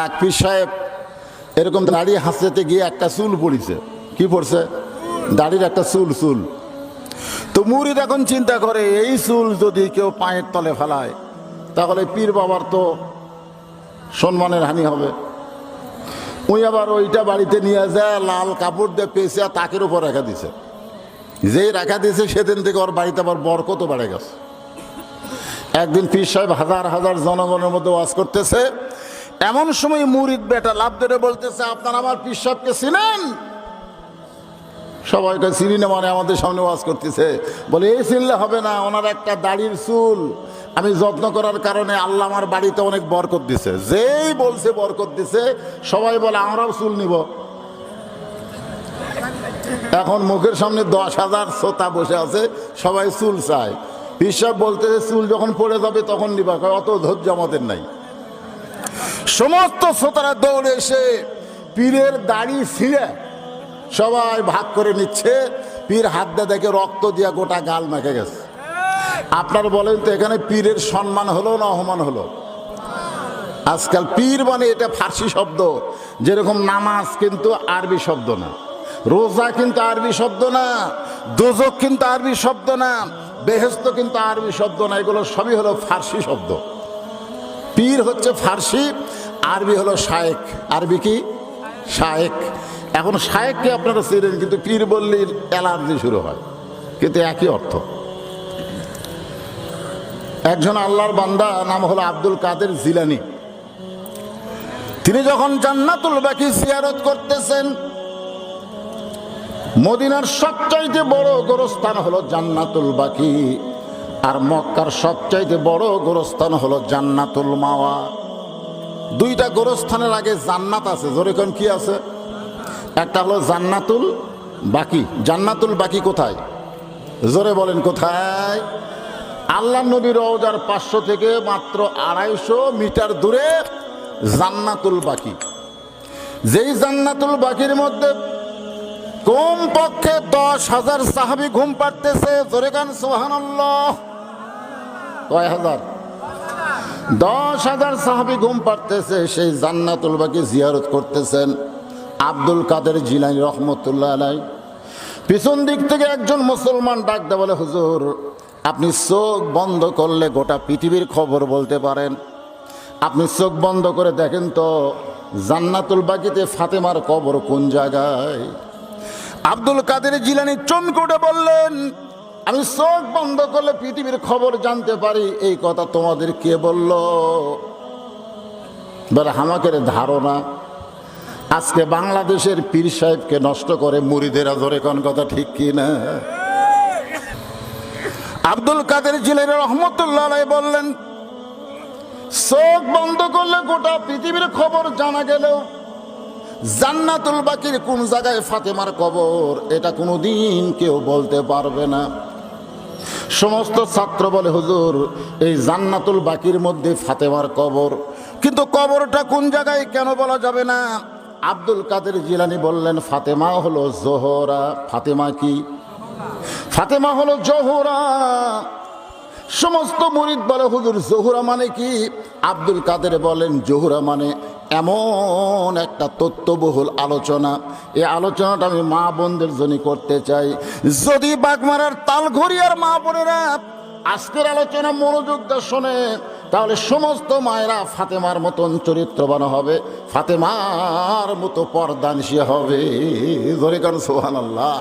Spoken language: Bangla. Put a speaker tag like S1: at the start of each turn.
S1: এক পীর সাহেব এরকম দাড়ি হাসতে গিয়ে একটা চুল পড়িছে। কি পড়ছে? দাড়ির একটা চুল। তো মুরিদ এখন চিন্তা করে, এই চুল যদি কেউ পায়ের তলে ফেলায় তাহলে পীর বাবার তো সম্মানের হানি হবে। উনি আবার ওইটা বাড়িতে নিয়ে যায়, লাল কাপড় দিয়ে পেঁচে তাকের উপর রেখা দিছে। যেই রেখা দিয়েছে সেদিন থেকে ওর বাড়িতে আবার বরকত বেড়ে গেছে। একদিন পীর সাহেব হাজার হাজার জনগণের মধ্যে ওয়াজ করতেছে, এমন সময় মুরিদ বেটা লাভ ধরে বলতেছে, আপনার আমার পীর সাহেবকে চিনেন? সবাইকে চিনি না, মানে আমাদের সামনে ওয়াজ করতেছে। বলে এই চিনলে হবে না, ওনার একটা দাড়ির চুল আমি যত্ন করার কারণে আল্লাহ আমার বাড়িতে অনেক বরকত দিছে। যেই বলছে বরকত দিছে, সবাই বলে আমরাও চুল নিব। এখন মুখের সামনে 10,000 শ্রোতা বসে আছে, সবাই চুল চায়। পীর সাহেব বলতেছে, চুল যখন পড়ে যাবে তখন নিবা। অত ধৈর্য আমাদের নাই। সমস্ত শ্রোতারা দৌড়ে এসে পীরের দাড়ি ছিঁড়ে সবাই ভাগ করে নিচ্ছে। পীর হাত দিয়ে দেখে রক্ত দিয়া গোটা গাল মেখে গেছে। আপনারা বলেন তো, এখানে পীরের সম্মান হলো না অপমান হলো? আজকাল পীর মানে এটা ফার্সি শব্দ। যেরকম নামাজ কিন্তু আরবি শব্দ না, রোজা কিন্তু আরবি শব্দ না, দোজক কিন্তু আরবি শব্দ না, বেহেশত কিন্তু আরবি শব্দ না। এগুলো সবই হলো ফার্সি শব্দ। পীর হচ্ছে ফার্সি, আরবি হলো শায়েক। আরবি কি? শায়েক। এখন শায়েককে আপনারা চিনেন, কিন্তু পীর বললে অ্যালার্জি শুরু হয়, কিন্তু একই অর্থ। একজন আল্লাহর বান্দা নাম হলো আব্দুল কাদের জিলানী। তিনি যখন জান্নাতুল বাকি জিয়ারত করতেছেন, মদিনার সবচাইতে বড় গোরস্থান হলো জান্নাতুল বাকি, আর মক্কার সবচাইতে বড় গোরস্থান হলো জান্নাতুল মাওয়া। দুইটা গোরস্থানের আগে জান্নাত আছে। জোরে কোন কি আছে? একটা হলো জান্নাতুল বাকি। জান্নাতুল বাকি কোথায়? জোরে বলেন কোথায়? আল্লাহ নবী রওজার 500 থেকে মাত্র 250 মিটার দূরে জান্নাতুল বাকি। যেই জান্নাতুল বাকির মধ্যে কমপক্ষে 10,000 সাহাবী ঘুম পাড়তেছে। জোরে গান সুবহানাল্লাহ। কয় হাজার? 10,000 সাহাবী ঘুম পাড়তেছে। সেই জান্নাতুল বাকি জিয়ারত করতেছেন আব্দুল কাদের জিলানী রহমতুল্লাহ আলাইহি। পিছন দিক থেকে একজন মুসলমান ডাক দেয়, বলে, হুজুর আপনি চোখ বন্ধ করলে গোটা পৃথিবীর খবর বলতে পারেন। আপনি চোখ বন্ধ করে দেখেন তো জান্নাতুল বাকিতে ফাতেমার কবর কোন জায়গায়? আব্দুল কাদের জিলানী চমকে বললেন, আমি চোখ বন্ধ করলে পৃথিবীর খবর জানতে পারি, এই কথা তোমাদের কে বলল? বলে, আমাকে ধারণা। আজকে বাংলাদেশের পীর সাহেবকে নষ্ট করে মুরিদেরা। জোরে কোন কথা ঠিক কি না? আব্দুল কাদের জিলানী রহমতুল্লাহ আলাইহি বললেন, চোখ বন্ধ করলে গোটা পৃথিবীর খবর জানা গেলেও জান্নাতুল বাকির কোন জায়গায় ফাতেমার কবর এটা কোনোদিন কেউ বলতে পারবে না। সমস্ত ছাত্র বলে, হুজুর এই জান্নাতুল বাকির মধ্যে ফাতেমার কবর, কিন্তু কবরটা কোন জায়গায় কেন বলা যাবে না? আব্দুল কাদের জিলানী বললেন, ফাতেমা হলো জোহরা। ফাতেমা কি? ফাতেমা হলো জোহরা। সমস্ত মুরিদ বলে, হুজুর জোহরা মানে কি? আব্দুল কাদের বলেন, জোহরা মানে এমন একটা তথ্যবহুল আলোচনা, এই আলোচনাটা আমি মা বোনদের জন্য করতে চাই। যদি বাগমারার তালঘরিয়ার মা বোনেরা আজকের আলোচনা মনোযোগ দিয়ে শোনে, তাহলে সমস্ত মায়েরা ফাতেমার মতন চরিত্রবান হবে, ফাতেমার মতো পর্দানশী হবে। জোরে কারণ সুবহানাল্লাহ।